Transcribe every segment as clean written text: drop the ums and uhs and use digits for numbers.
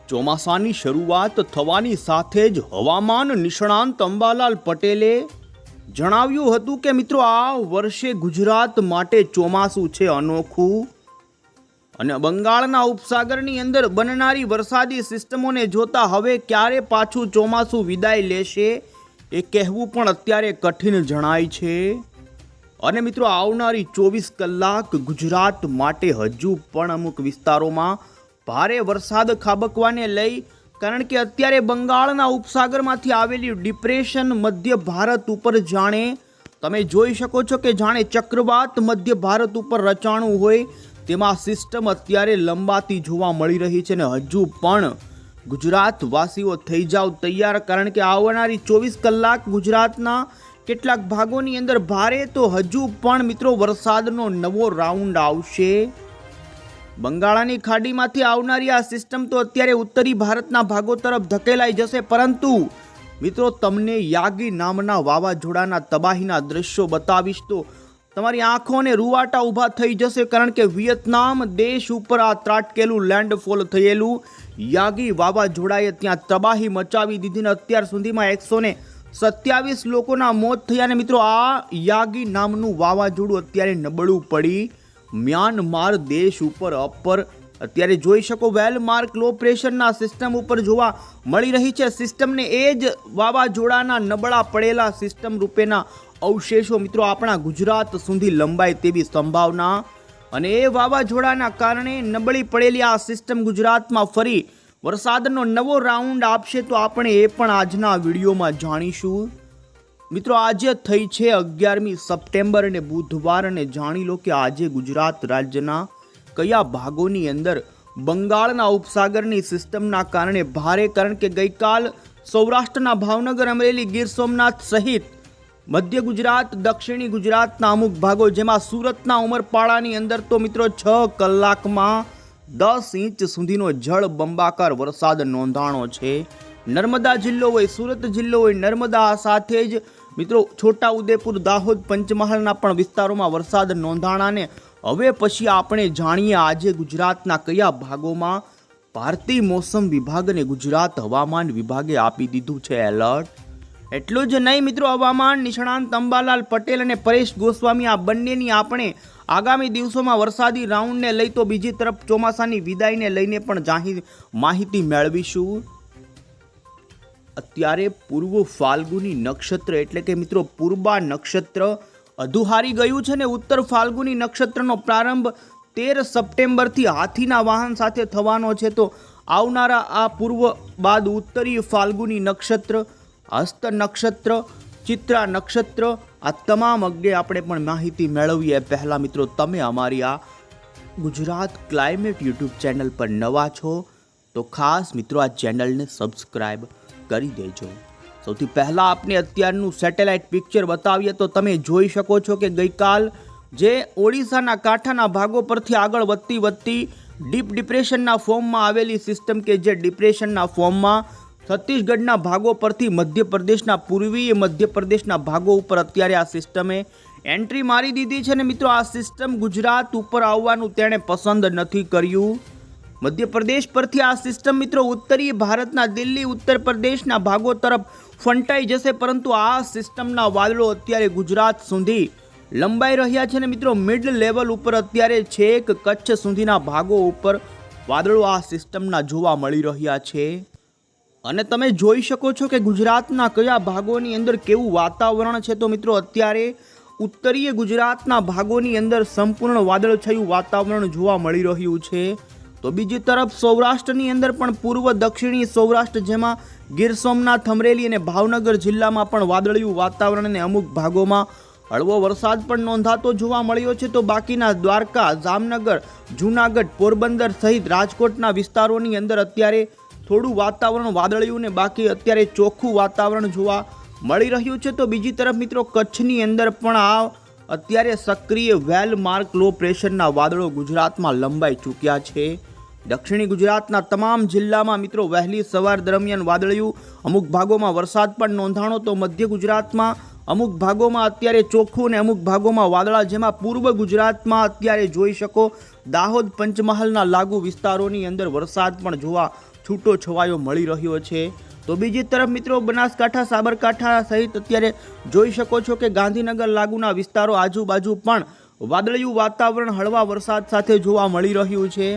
ચોમાસાની શરૂઆત થવાની સાથે જ હવામાન નિષ્ણાંત અંબાલાલ પટેલે જણાવ્યું હતું કે મિત્રો આ વર્ષે ગુજરાત માટે ચોમાસું છે અનોખું અને બંગાળના ઉપસાગરની અંદર બનનારી વરસાદી સિસ્ટમોને જોતા હવે ક્યારે પાછું ચોમાસું વિદાય લેશે એ કહેવું પણ અત્યારે કઠિન જણાય છે। અને મિત્રો આવનારી 24 કલાક ગુજરાત માટે હજુ પણ અમુક વિસ્તારોમાં ભારે વરસાદ ખાબકવાને લઈ, કારણ કે અત્યારે બંગાળના ઉપસાગરમાંથી આવેલી ડિપ્રેશન મધ્ય ભારત ઉપર જાણે તમે જોઈ શકો છો કે જાણે ચક્રવાત મધ્ય ભારત ઉપર રચાણું હોય તેમાં સિસ્ટમ અત્યારે લંબાતી જોવા મળી રહી છે। ને હજુ પણ ગુજરાતવાસીઓ થઈ જાવ તૈયાર, કારણ કે આવનારી 24 કલાક ગુજરાતના કેટલાક ભાગોની અંદર ભારે તો હજુ પણ મિત્રો વરસાદનો નવો રાઉન્ડ આવશે। બંગાળની ખાડીમાંથી આવનારી આ સિસ્ટમ તો અત્યારે ઉત્તરી ભારતના ભાગો તરફ ધકેલાઈ જશે, પરંતુ મિત્રો તમને યાગી નામના વાવાઝોડાના તબાહીના દ્રશ્યો બતાવીશ તો તમારી આંખોને રૂવાટા ઊભા થઈ જશે, કારણ કે વિયેતનામ દેશ ઉપર આ ત્રાટકેલું લેન્ડફોલ થયેલું યાગી વાવાઝોડાએ ત્યાં તબાહી મચાવી દીધી ને અત્યાર સુધીમાં 127 લોકોના મોત થયા। ને મિત્રો આ યાગી નામનું વાવાઝોડું અત્યારે નબળું પડી મ્યાનમાર દેશ ઉપર અત્યારે જોઈ શકો વેલ માર્ક લો પ્રેશરના સિસ્ટમ ઉપર જોવા મળી રહી છે। સિસ્ટમને એ જ વાવાઝોડાના નબળા પડેલા સિસ્ટમ રૂપેના અવશેષો મિત્રો આપણા ગુજરાત સુધી લંબાય તેવી સંભાવના, અને એ વાવાઝોડાના કારણે નબળી પડેલી આ સિસ્ટમ ગુજરાતમાં ફરી વરસાદનો નવો રાઉન્ડ આપશે તો આપણે એ પણ આજના વિડીયોમાં જાણીશું। મિત્રો આજે થઈ છે 11મી સપ્ટેમ્બર અને બુધવાર, અને જાણી લો કે આજે ગુજરાત રાજ્યના કયા ભાગોની અંદર બંગાળના ઉપસાગરની સિસ્ટમના કારણે ભારે, કારણ કે ગઈકાલ સૌરાષ્ટ્રના ભાવનગર, અમરેલી, ગીર સોમનાથ સહિત મધ્ય ગુજરાત, દક્ષિણી ગુજરાતના અમુક ભાગો જેમાં સુરતના ઉમરપાડાની અંદર તો મિત્રો 6 કલાકમાં 10 ઇંચ સુધીનો જળ બંબાકાર વરસાદ નોંધાણો છે। નર્મદા જિલ્લો હોય, સુરત જિલ્લો હોય, નર્મદા સાથે જ મિત્રો છોટાઉદેપુર, દાહોદ, પંચમહાલના પણ વિસ્તારોમાં વરસાદ નોંધાણાને હવે પછી આપણે જાણીએ આજે ગુજરાતના કયા ભાગોમાં ભારતીય મોસમ વિભાગ અને ગુજરાત હવામાન વિભાગે આપી દીધું છે એલર્ટ। એટલું જ નહીં મિત્રો, હવામાન નિષ્ણાંત અંબાલાલ પટેલ અને પરેશ ગોસ્વામી આ બંનેની આપણે આગામી દિવસોમાં વરસાદી રાઉન્ડને લઈ તો બીજી તરફ ચોમાસાની વિદાયને લઈને પણ માહિતી મેળવીશું। અત્યારે પૂર્વ ફાલ્ગુની નક્ષત્ર એટલે કે મિત્રો પૂર્વા નક્ષત્ર અધુહારી ગયું છે ને ઉત્તર ફાલ્ગુની નક્ષત્રનો પ્રારંભ 13 સપ્ટેમ્બરથી હાથીના વાહન સાથે થવાનો છે। તો આવનારા આ પૂર્વ બાદ ઉત્તરી ફાલ્ગુની નક્ષત્ર, હસ્ત નક્ષત્ર, ચિત્રા નક્ષત્ર, આ તમામ અંગે આપણે પણ માહિતી મેળવીએ પહેલાં મિત્રો તમે અમારી આ ગુજરાત ક્લાઇમેટ યુટ્યુબ ચેનલ પર નવા છો તો ખાસ મિત્રો આ ચેનલને સબસ્ક્રાઈબ કરી દેજો। સૌથી પહેલાં આપણે અત્યારનું સેટેલાઇટ પિક્ચર બતાવીએ તો તમે જોઈ શકો છો કે ગઈકાલ જે ઓડિશાના કાંઠાના ભાગો પરથી આગળ વધતી ડીપ ડિપ્રેશનના ફોર્મમાં આવેલી સિસ્ટમ કે જે ડિપ્રેશનના ફોર્મમાં છત્તીસગઢના ભાગો પરથી મધ્યપ્રદેશના પૂર્વીય મધ્યપ્રદેશના ભાગો ઉપર અત્યારે આ સિસ્ટમે એન્ટ્રી મારી દીધી છે ને મિત્રો આ સિસ્ટમ ગુજરાત ઉપર આવવાનું તેણે પસંદ નથી કર્યું। મધ્યપ્રદેશ પરથી આ સિસ્ટમ મિત્રો ઉત્તરીય ભારતના દિલ્હી, ઉત્તર પ્રદેશના ભાગો તરફ ફંટાઈ જશે, પરંતુ આ સિસ્ટમના વાદળો અત્યારે ગુજરાત સુધી લંબાઈ રહ્યા છે ને મિત્રો મિડ લેવલ ઉપર અત્યારે છેક કચ્છ સુધીના ભાગો ઉપર વાદળો આ સિસ્ટમના જોવા મળી રહ્યા છે। અને તમે જોઈ શકો છો કે ગુજરાતના કયા ભાગોની અંદર કેવું વાતાવરણ છે તો મિત્રો અત્યારે ઉત્તરીય ગુજરાતના ભાગોની અંદર સંપૂર્ણ વાદળછાયું વાતાવરણ જોવા મળી રહ્યું છે। તો બીજી તરફ સૌરાષ્ટ્રની અંદર પણ પૂર્વ દક્ષિણી સૌરાષ્ટ્ર જેમાં ગીર સોમનાથ, અમરેલી અને ભાવનગર જિલ્લામાં પણ વાદળિયું વાતાવરણ અને અમુક ભાગોમાં હળવો વરસાદ પણ નોંધાતો જોવા મળ્યો છે। તો બાકીના દ્વારકા, જામનગર, જૂનાગઢ, પોરબંદર સહિત રાજકોટના વિસ્તારોની અંદર અત્યારે થોડું વાતાવરણ વાદળિયું ને બાકી અત્યારે ચોખ્ખું વાતાવરણ જોવા મળી રહ્યું છે। તો બીજી તરફ મિત્રો કચ્છની અંદર પણ આ અત્યારે સક્રિય વેલ માર્ક લો પ્રેશરના વાદળો ગુજરાતમાં લંબાઈ ચૂક્યા છે। દક્ષિણી ગુજરાતના તમામ જિલ્લામાં મિત્રો વહેલી સવાર દરમિયાન વાદળિયું, અમુક ભાગોમાં વરસાદ પણ નોંધાણો તો મધ્ય ગુજરાતમાં અમુક ભાગોમાં અત્યારે ચોખ્ખું અને અમુક ભાગોમાં વાદળા, જેમાં પૂર્વ ગુજરાતમાં અત્યારે જોઈ શકો દાહોદ, પંચમહાલના લાગુ વિસ્તારોની અંદર વરસાદ પણ જોવા છૂટો છવાયો મળી રહ્યો છે। તો બીજી તરફ મિત્રો બનાસકાંઠા સાબરકાંઠા સહિત અત્યારે જોઈ શકો છો કે ગાંધીનગર લાગુના વિસ્તારો આજુબાજુ પણ વાદળિયું વાતાવરણ હળવા વરસાદ સાથે જોવા મળી રહ્યું છે।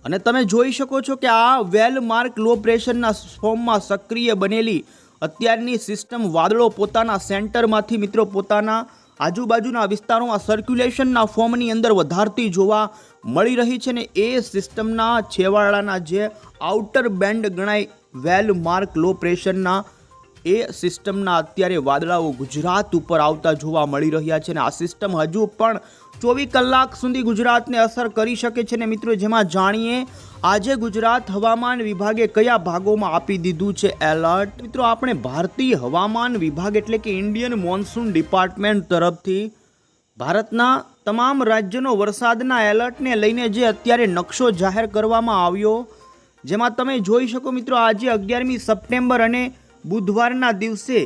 અને તમે જોઈ શકો છો કે આ વેલ માર્ક લો પ્રેશરના ફોર્મમાં સક્રિય બનેલી અત્યારની સિસ્ટમ વાદળો પોતાના સેન્ટરમાંથી મિત્રો પોતાના આજુબાજુના વિસ્તારોમાં સર્ક્યુલેશનના ફોર્મની અંદર વધારતી જોવા મળી રહી છે। ને એ સિસ્ટમના છેવાડાના જે આઉટર બેન્ડ ગણાય વેલ માર્ક લો પ્રેશરના એ સિસ્ટમના અત્યારે વાદળાઓ ગુજરાત ઉપર આવતા જોવા મળી રહ્યા છે। અને આ સિસ્ટમ હજુ પણ 24 કલાક સુધી ગુજરાતને અસર કરી શકે છે। ને મિત્રો જેમાં જાણીએ આજે ગુજરાત હવામાન વિભાગે કયા ભાગોમાં આપી દીધું છે એલર્ટ। મિત્રો આપણે ભારતીય હવામાન વિભાગ એટલે કે ઇન્ડિયન મોન્સૂન ડિપાર્ટમેન્ટ તરફથી ભારતના તમામ રાજ્યોનો વરસાદના એલર્ટને લઈને જે અત્યારે નકશો જાહેર કરવામાં આવ્યો, જેમાં તમે જોઈ શકો મિત્રો આજે 11મી સપ્ટેમ્બર અને બુધવારના દિવસે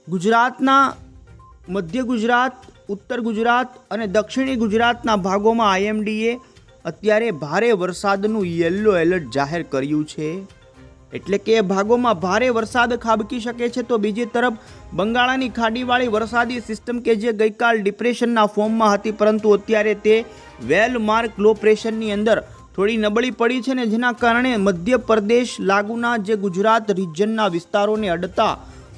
ગુજરાતના મધ્ય ગુજરાત, ઉત્તર ગુજરાત અને દક્ષિણી ગુજરાતના ભાગોમાં આઈએમડીએ અત્યારે ભારે વરસાદનું યલો એલર્ટ જાહેર કર્યું છે। એટલે કે ભાગોમાં ભારે વરસાદ ખાબકી શકે છે। તો બીજી તરફ બંગાળાની ખાડીવાળી વરસાદી સિસ્ટમ કે જે ગઈકાલ ડિપ્રેશનના ફોર્મમાં હતી પરંતુ અત્યારે તે વેલ માર્ક લો પ્રેશરની અંદર થોડી નબળી પડી છે ને જેના કારણે મધ્યપ્રદેશ લાગુના જે ગુજરાત રિજનના વિસ્તારોને અડતા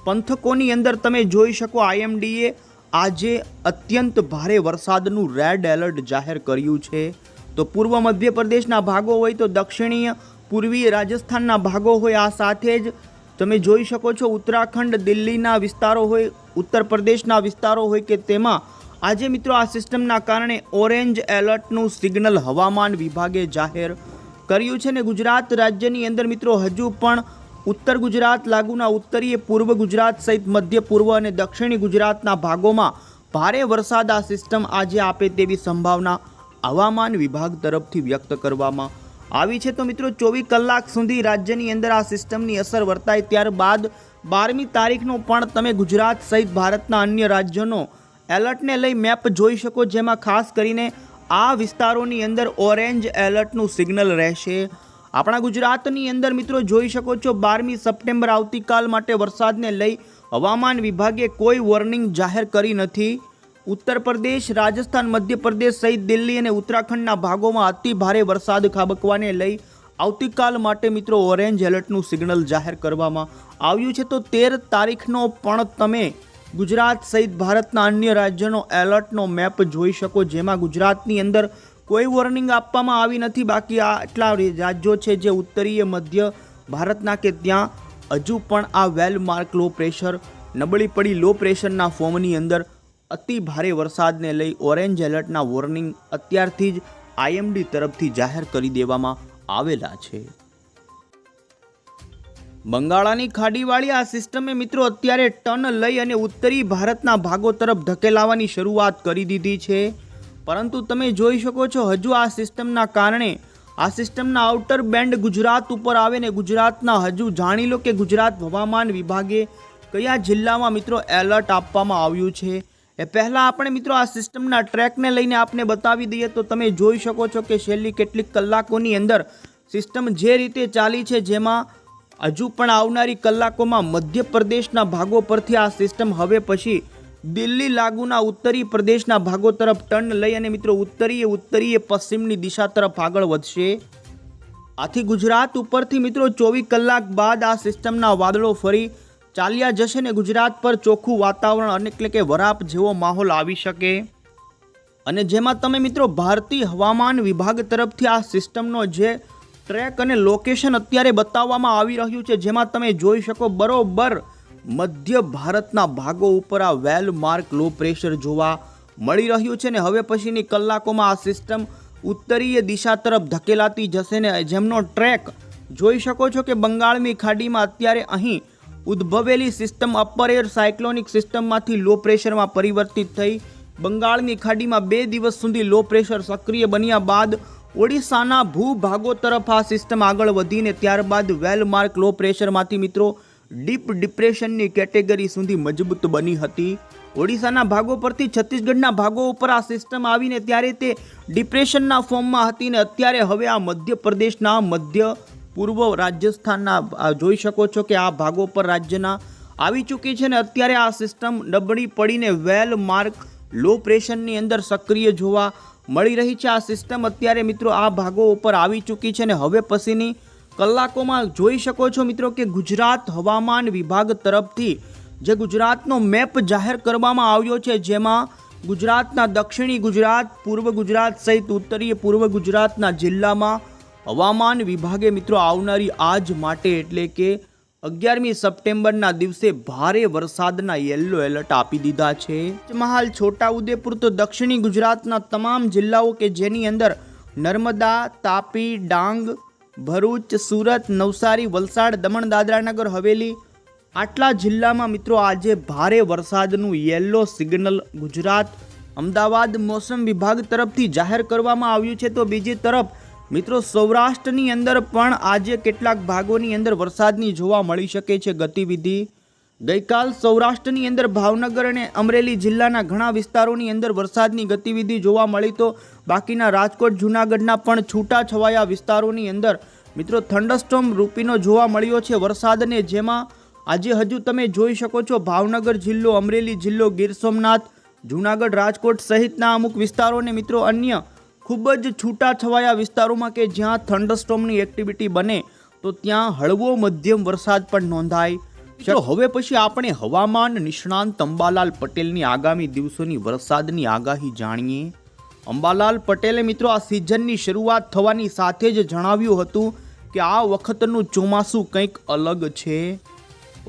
પંથકોની અંદર તમે જોઈ શકો આઈએમડીએ આજે અત્યંત ભારે વરસાદનું રેડ એલર્ટ જાહેર કર્યું છે। તો પૂર્વ મધ્યપ્રદેશના ભાગો હોય તો દક્ષિણીય પૂર્વીય રાજસ્થાનના ભાગો હોય, આ સાથે જ તમે જોઈ શકો છો ઉત્તરાખંડ, દિલ્હીના વિસ્તારો હોય, ઉત્તર પ્રદેશના વિસ્તારો હોય કે તેમાં આજે મિત્રો આ સિસ્ટમના કારણે ઓરેન્જ એલર્ટનું સિગ્નલ હવામાન વિભાગે જાહેર કર્યું છે। ને ગુજરાત રાજ્યની અંદર મિત્રો હજુ પણ ઉત્તર ગુજરાત લાગુના ઉત્તરીય પૂર્વ ગુજરાત સહિત મધ્ય પૂર્વ અને દક્ષિણી ગુજરાતના ભાગોમાં ભારે વરસાદ આ સિસ્ટમ આજે આપે તેવી સંભાવના હવામાન વિભાગ તરફથી વ્યક્ત કરવામાં આવી છે। તો મિત્રો 24 કલાક સુધી રાજ્યની અંદર આ સિસ્ટમની અસર વર્તાય ત્યારબાદ 12મી તારીખનો પણ તમે ગુજરાત સહિત ભારતના અન્ય રાજ્યોનો એલર્ટને લઈ મેપ જોઈ શકો, જેમાં ખાસ કરીને આ વિસ્તારોની અંદર ઓરેન્જ એલર્ટનું સિગ્નલ રહેશે। આપણા ગુજરાતની અંદર મિત્રો જોઈ શકો છો 12મી સપ્ટેમ્બર આવતીકાલ માટે વરસાદને લઈ હવામાન વિભાગે કોઈ વોર્નિંગ જાહેર કરી નથી। ઉત્તર પ્રદેશ, રાજસ્થાન, મધ્યપ્રદેશ સહિત દિલ્હી અને ઉત્તરાખંડના ભાગોમાં અતિ ભારે વરસાદ ખાબકવાને લઈ આવતીકાલ માટે મિત્રો ઓરેન્જ એલર્ટનું સિગ્નલ જાહેર કરવામાં આવ્યું છે। તો 13 તારીખનો પણ તમે ગુજરાત સહિત ભારતના અન્ય રાજ્યોનો એલર્ટનો મેપ જોઈ શકો, જેમાં ગુજરાતની અંદર કોઈ વોર્નિંગ આપવામાં આવી નથી। બાકી આટલા રાજ્યો છે જે ઉત્તરીય મધ્ય ભારતના કે ત્યાં હજુ પણ આ વેલ માર્ક લો પ્રેશર નબળી પડી લો પ્રેશરના ફોર્મની અંદર અતિ ભારે વરસાદને લઈ ઓરેન્જ એલર્ટના વોર્નિંગ અત્યારથી જ આઈએમડી તરફથી જાહેર કરી દેવામાં આવેલા છે। બંગાળાની ખાડીવાળી આ સિસ્ટમે મિત્રો અત્યારે ટર્ન લઈ અને ઉત્તરી ભારતના ભાગો તરફ ધકેલાવાની શરૂઆત કરી દીધી છે, પરંતુ તમે જોઈ શકો છો હજુ આ સિસ્ટમના કારણે આ સિસ્ટમના આઉટર બેન્ડ ગુજરાત ઉપર આવે ને ગુજરાતના હજુ જાણી લો કે ગુજરાત હવામાન વિભાગે કયા જિલ્લામાં મિત્રો એલર્ટ આપવામાં આવ્યું છે। એ પહેલાં આપણે મિત્રો આ સિસ્ટમના ટ્રેકને લઈને આપને બતાવી દઈએ તો તમે જોઈ શકો છો કે છેલ્લી કેટલીક કલાકોની અંદર સિસ્ટમ જે રીતે ચાલી છે, જેમાં હજુ પણ આવનારી કલાકોમાં મધ્યપ્રદેશના ભાગો પરથી આ સિસ્ટમ હવે પછી દિલ્હી લાગુના ઉત્તરી પ્રદેશના ભાગો તરફ ટર્ન લઈ અને મિત્રો ઉત્તરીય પશ્ચિમની દિશા તરફ આગળ વધશે। આથી ગુજરાત ઉપરથી મિત્રો 24 કલાક બાદ આ સિસ્ટમના વાદળો ફરી ચાલ્યા જશે ને ગુજરાત પર ચોખ્ખું વાતાવરણ અને એટલે કે વરાપ જેવો માહોલ આવી શકે। અને જેમાં તમે મિત્રો ભારતીય હવામાન વિભાગ તરફથી આ સિસ્ટમનો જે ટ્રેક અને લોકેશન અત્યારે બતાવવામાં આવી રહ્યું છે, જેમાં તમે જોઈ શકો બરોબર મધ્ય ભારતના ભાગો ઉપર આ વેલ માર્ક લો પ્રેશર જોવા મળી રહ્યું છે। ને હવે પછીની કલાકોમાં આ સિસ્ટમ ઉત્તરીય દિશા તરફ ધકેલાતી જશે ને જેમનો ટ્રેક જોઈ શકો છો કે બંગાળની ખાડીમાં અત્યારે અહીં ઉદ્ભવેલી સિસ્ટમ અપર એર સાયક્લોનિક સિસ્ટમમાંથી લો પ્રેશરમાં પરિવર્તિત થઈ બંગાળની ખાડીમાં 2 દિવસ સુધી લો પ્રેશર સક્રિય બન્યા બાદ ઓડિશાના ભૂભાગો તરફ આ સિસ્ટમ આગળ વધીને ત્યારબાદ વેલ માર્ક લો પ્રેશરમાંથી મિત્રો ડીપ ડિપ્રેશનની કેટેગરી સુધી મજબૂત બની હતી। ઓડિશાના ભાગો પરથી છત્તીસગઢના ભાગો ઉપર આ સિસ્ટમ આવીને ત્યારે તે ડિપ્રેશનના ફોર્મમાં હતી ને અત્યારે હવે આ મધ્યપ્રદેશના મધ્ય પૂર્વ રાજસ્થાનના જોઈ શકો છો કે આ ભાગો પર રાજ્યના આવી ચૂકી છે ને અત્યારે આ સિસ્ટમ નબળી પડીને વેલ માર્ક લો પ્રેશરની અંદર સક્રિય જોવા મળી રહી છે. આ સિસ્ટમ અત્યારે મિત્રો આ ભાગો ઉપર આવી ચૂકી છે ને હવે પછીની કલાકોમાં જોઈ શકો છો મિત્રો કે ગુજરાત હવામાન વિભાગ તરફથી જે ગુજરાતનો મેપ જાહેર કરવામાં આવ્યો છે, જેમાં ગુજરાતના દક્ષિણી ગુજરાત, પૂર્વ ગુજરાત સહિત ઉત્તરીય પૂર્વ ગુજરાતના જિલ્લામાં હવામાન વિભાગે મિત્રો આવનારી આજ માટે એટલે કે 11મી સપ્ટેમ્બરના દિવસે ભારે વરસાદના યલો એલર્ટ આપી દીધા છે. પંચમહાલ, છોટાઉદેપુર તો દક્ષિણી ગુજરાતના તમામ જિલ્લાઓ કે જેની અંદર નર્મદા, તાપી, ડાંગ, ભરૂચ, સુરત, નવસારી, વલસાડ, દમણ, દાદરા નગર હવેલી આટલા જિલ્લામાં મિત્રો આજે ભારે વરસાદનું યલો સિગ્નલ ગુજરાત અમદાવાદ મોસમ વિભાગ તરફથી જાહેર કરવામાં આવ્યું છે. તો બીજી તરફ મિત્રો સૌરાષ્ટ્રની અંદર પણ આજે કેટલાક ભાગોની અંદર વરસાદની જોવા મળી શકે છે ગતિવિધિ. ગઈકાલ સૌરાષ્ટ્રની અંદર ભાવનગર અને અમરેલી જિલ્લાના ઘણા વિસ્તારોની અંદર વરસાદની ગતિવિધિ જોવા મળી, તો બાકીના રાજકોટ, જૂનાગઢના પણ છૂટાછવાયા વિસ્તારોની અંદર મિત્રો થંડરસ્ટોર્મ રૂપીનો જોવા મળ્યો છે વરસાદને, જેમાં આજે હજુ તમે જોઈ શકો છો ભાવનગર જિલ્લો, અમરેલી જિલ્લો, ગીર સોમનાથ, જૂનાગઢ, રાજકોટ સહિતના અમુક વિસ્તારોને મિત્રો અન્ય ખૂબ જ છૂટાછવાયા વિસ્તારોમાં કે જ્યાં થંડરસ્ટોર્મની એક્ટિવિટી બને તો ત્યાં હળવો મધ્યમ વરસાદ પણ નોંધાય. ચલો હવે પછી આપણે હવામાન નિષ્ણાંત અંબાલાલ પટેલની આગામી દિવસોની વરસાદની આગાહી જાણીએ. અંબાલાલ પટેલે મિત્રો આ સિઝનની શરૂઆત થવાની સાથે જ જણાવ્યું હતું કે આ વખતનું ચોમાસું કંઈક અલગ છે.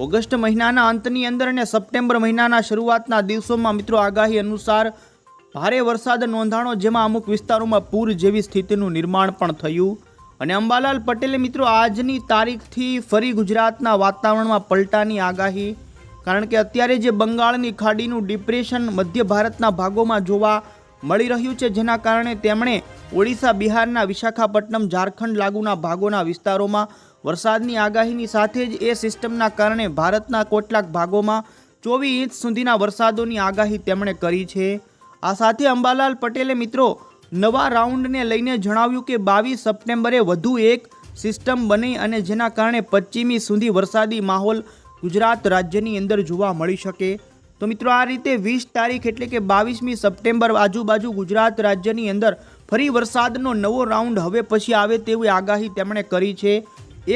ઓગસ્ટ મહિનાના અંતની અંદર અને સપ્ટેમ્બર મહિનાના શરૂઆતના દિવસોમાં મિત્રો આગાહી અનુસાર ભારે વરસાદ નોંધાણો, જેમાં અમુક વિસ્તારોમાં પૂર જેવી સ્થિતિનું નિર્માણ પણ થયું. અને અંબાલાલ પટેલે મિત્રો આજની તારીખથી ફરી ગુજરાતના વાતાવરણમાં પલટાની આગાહી, કારણ કે અત્યારે જે બંગાળની ખાડીનું ડિપ્રેશન મધ્ય ભારતના ભાગોમાં જોવા મળી રહ્યું છે, જેના કારણે તેમણે ઓડિશા, બિહારના વિશાખાપટ્ટનમ, ઝારખંડ લાગુના ભાગોના વિસ્તારોમાં વરસાદની આગાહીની સાથે જ એ સિસ્ટમના કારણે ભારતના કેટલાક ભાગોમાં 24 ઇંચ સુધીના વરસાદોની આગાહી તેમણે કરી છે. આ સાથે અંબાલાલ પટેલે મિત્રો નવા રાઉન્ડને લઈને જણાવ્યું કે 22 સપ્ટેમ્બરે વધુ એક સિસ્ટમ બની અને જેના કારણે 25મી સુધી વરસાદી માહોલ ગુજરાત રાજ્યની અંદર જોવા મળી શકે. તો મિત્રો આ રીતે 20 તારીખ એટલે કે 22મી સપ્ટેમ્બર આજુબાજુ ગુજરાત રાજ્યની અંદર ફરી વરસાદનો નવો રાઉન્ડ હવે પછી આવે તેવી આગાહી તેમણે કરી છે.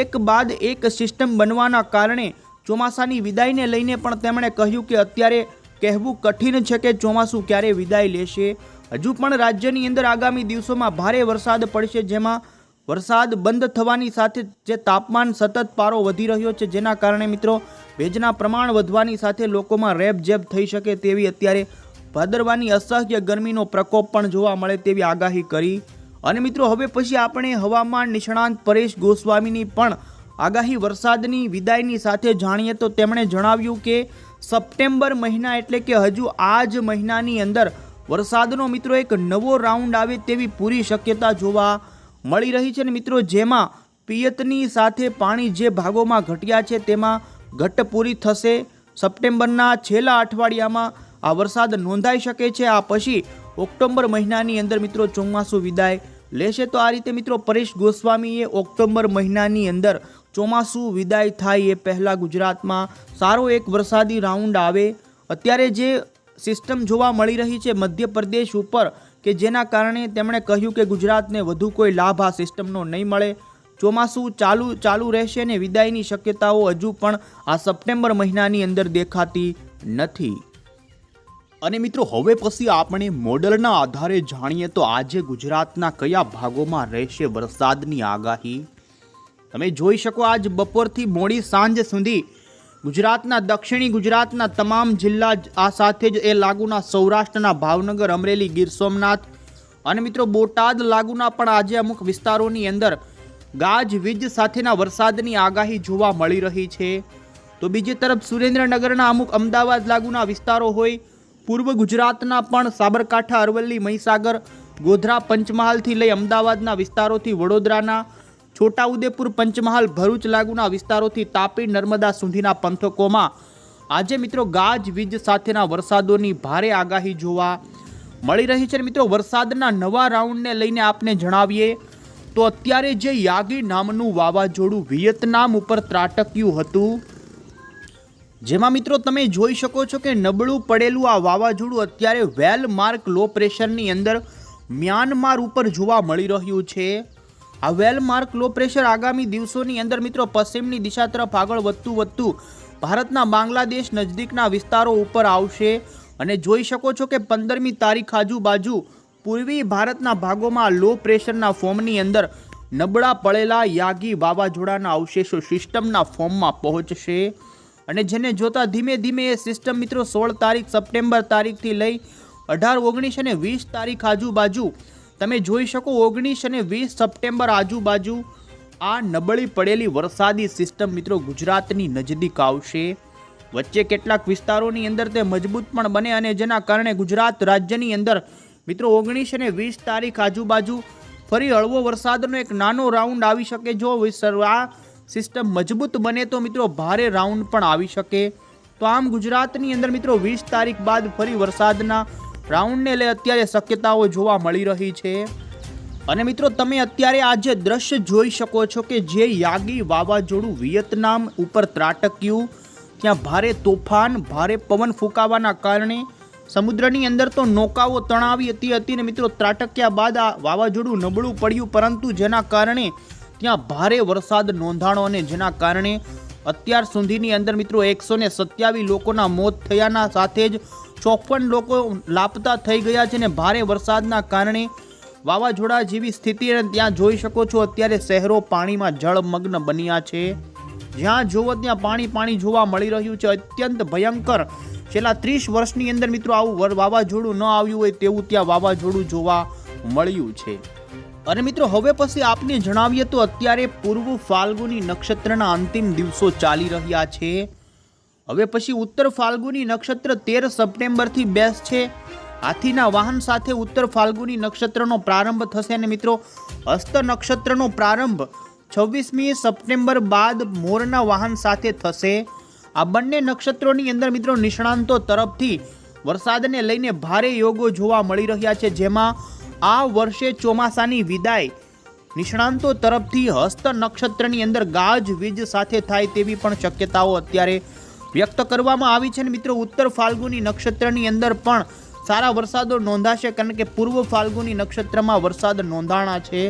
એક બાદ એક સિસ્ટમ બનવાના કારણે ચોમાસાની વિદાયને લઈને પણ તેમણે કહ્યું કે અત્યારે કહેવું કઠિન છે કે ચોમાસું ક્યારે વિદાય લેશે. હજુ પણ રાજ્યની અંદર આગામી દિવસોમાં ભારે વરસાદ પડશે, જેમાં વરસાદ બંધ થવાની સાથે જે તાપમાન સતત પારો વધી રહ્યો છે, જેના કારણે મિત્રો ભેજના પ્રમાણ વધવાની સાથે લોકોમાં રેબઝેબ થઈ શકે તેવી અત્યારે ભાદરવાની અસહ્ય ગરમીનો પ્રકોપ પણ જોવા મળે તેવી આગાહી કરી. અને મિત્રો હવે પછી આપણે હવામાન નિષ્ણાંત પરેશ ગોસ્વામીની પણ આગાહી વરસાદની વિદાયની સાથે જાણીએ. તો તેમણે જણાવ્યું કે સપ્ટેમ્બર મહિના એટલે કે હજુ આ જ મહિનાની અંદર વરસાદનો મિત્રો એક નવો રાઉન્ડ આવે તેવી પૂરી શક્યતા જોવા મળી રહી છે. ને મિત્રો જેમાં પિયતની સાથે પાણી જે ભાગોમાં ઘટ્યા છે તેમાં ઘટ પૂરી થશે. સપ્ટેમ્બરના છેલ્લા અઠવાડિયામાં આ વરસાદ નોંધાઈ શકે છે. આ પછી ઓક્ટોબર મહિનાની અંદર મિત્રો ચોમાસું વિદાય લેશે. તો આ રીતે મિત્રો પરેશ ગોસ્વામીએ ઓક્ટોબર મહિનાની અંદર ચોમાસું વિદાય થાય એ પહેલાં ગુજરાતમાં સારો એક વરસાદી રાઉન્ડ આવે. અત્યારે જે સિસ્ટમ જોવા મળી રહી છે મધ્યપ્રદેશ ઉપર કે જેના કારણે તેમણે કહ્યું કે ગુજરાતને વધુ કોઈ લાભ આ સિસ્ટમનો નહીં મળે. ચોમાસું ચાલુ રહેશે અને વિદાયની શક્યતાઓ હજુ પણ આ સપ્ટેમ્બર મહિનાની અંદર દેખાતી નથી. અને મિત્રો હવે પછી આપણે મોડલના આધારે જાણીએ તો આજે ગુજરાતના કયા ભાગોમાં રહેશે વરસાદની આગાહી. તમે જોઈ શકો આજ બપોરથી મોડી સાંજ સુધી ગુજરાતના દક્ષિણી ગુજરાતના તમામ જિલ્લા, આ સાથે જ એ લાગુના સૌરાષ્ટ્રના ભાવનગર, અમરેલી, ગીર સોમનાથ અને મિત્રો બોટાદ લાગુના પણ આજે અમુક વિસ્તારોની અંદર ગાજવીજ સાથેના વરસાદની આગાહી જોવા મળી રહી છે. તો બીજી તરફ સુરેન્દ્રનગરના અમુક અમદાવાદ લાગુના વિસ્તારો હોય, પૂર્વ ગુજરાતના પણ સાબરકાંઠા, અરવલ્લી, મહીસાગર, ગોધરા, પંચમહાલથી લઈ અમદાવાદના વિસ્તારોથી વડોદરાના, છોટાઉદેપુર, પંચમહાલ, ભરૂચ લાગુના વિસ્તારોથી તાપી, નર્મદા સુધીના પંથકોમાં આજે મિત્રો ગાજવીજ સાથેના વરસાદોની ભારે આગાહી જોવા મળી રહી છે. મિત્રો વરસાદના નવા રાઉન્ડને લઈને આપને જણાવીએ તો અત્યારે જે યાગી નામનું વાવાઝોડું વિયેતનામ ઉપર ત્રાટક્યું હતું, જેમાં મિત્રો તમે જોઈ શકો છો કે નબળું પડેલું આ વાવાઝોડું અત્યારે વેલ માર્ક લો પ્રેશરની અંદર મ્યાનમાર ઉપર જોવા મળી રહ્યું છે. આ વેલ માર્ક લો પ્રેશર આગામી દિવસોની અંદર મિત્રો પશ્ચિમની દિશા તરફ આગળ વધતું ભારતના બાંગ્લાદેશ નજદીકના વિસ્તારો ઉપર આવશે અને જોઈ શકો છો કે 15મી તારીખ આજુબાજુ પૂર્વી ભારતના ભાગોમાં લો પ્રેશરના ફોર્મની અંદર નબળા પડેલા યાગી વાવાઝોડાના અવશેષો સિસ્ટમના ફોર્મમાં પહોંચશે અને જેને જોતા ધીમે ધીમે એ સિસ્ટમ મિત્રો 16 તારીખ સપ્ટેમ્બર તારીખથી લઈ 18, 19 અને 20 તારીખ આજુબાજુ તમે જોઈ શકો 19 અને 20 સપ્ટેમ્બર આજુબાજુ આ નબળી પડેલી વરસાદી સિસ્ટમ મિત્રો ગુજરાતની નજદીક આવશે. વચ્ચે કેટલાક વિસ્તારોની અંદર તે મજબૂત પણ બને અને જેના કારણે ગુજરાત રાજ્યની અંદર મિત્રો 19 અને 20 તારીખ આજુબાજુ ફરી હળવો વરસાદનો એક નાનો રાઉન્ડ આવી શકે. જો આ સિસ્ટમ મજબૂત બને તો મિત્રો ભારે રાઉન્ડ પણ આવી શકે. તો આમ ગુજરાતની અંદર મિત્રો 20 તારીખ બાદ ફરી વરસાદના રાઉન્ડને લઈ અત્યારે શક્યતાઓ જોવા મળી રહી છે. અને મિત્રો તમે અત્યારે આ જે દ્રશ્ય જોઈ શકો છો કે જે યાગી વાવાઝોડું વિયેતનામ ઉપર ત્રાટક્યું, ત્યાં ભારે તોફાન, ભારે પવન ફૂંકાવાના કારણે સમુદ્રની અંદર તો નૌકાઓ તણાવી હતી ને મિત્રો ત્રાટક્યા બાદ આ વાવાઝોડું નબળું પડ્યું, પરંતુ જેના કારણે ત્યાં ભારે વરસાદ નોંધાણો અને જેના કારણે અત્યાર સુધીની અંદર મિત્રો 127 લોકોના મોત થયાના સાથે જ 54 લોકો લાપતા થઈ ગયા છે. ને ભારે વરસાદના કારણે વાવાઝોડા જેવી સ્થિતિ ત્યાં જોઈ શકો છો અત્યારે શહેરો પાણીમાં જળમગ્ન બન્યા છે. જ્યાં જોવો ત્યાં પાણી જોવા મળી રહ્યું છે. અત્યંત ભયંકર છેલ્લા 30 વર્ષની અંદર મિત્રો આવું વાવાઝોડું ન આવ્યું હોય તેવું ત્યાં વાવાઝોડું જોવા મળ્યું છે. અને મિત્રો હવે પછી આપને જણાવીએ તો અત્યારે પૂર્વ ફાલ્ગુની નક્ષત્રના અંતિમ દિવસો ચાલી રહ્યા છે. હવે પછી ઉત્તર ફાલ્ગુની નક્ષત્ર 13 સપ્ટેમ્બરથી બેસશે. હાથીના વાહન સાથે ઉત્તર ફાલ્ગુની નક્ષત્રનો પ્રારંભ થશે અને મિત્રો હસ્ત નક્ષત્રનો પ્રારંભ 26મી સપ્ટેમ્બર બાદ મોરના વાહન સાથે થશે. આ બંને નક્ષત્રોની અંદર મિત્રો નિષ્ણાંતો તરફથી વરસાદને લઈને ભારે યોગો જોવા મળી રહ્યા છે, જેમાં આ વર્ષે ચોમાસાની વિદાય નિષ્ણાંતો તરફથી હસ્ત નક્ષત્રની અંદર ગાજવીજ સાથે થાય તેવી પણ શક્યતાઓ અત્યારે વ્યક્ત કરવામાં આવી છે. મિત્રો ઉત્તર ફાલ્ગુની નક્ષત્રની અંદર પણ સારા વરસાદો નોંધાશે, કારણ કે પૂર્વ ફાલ્ગુની નક્ષત્રમાં વરસાદ નોંધાણા છે.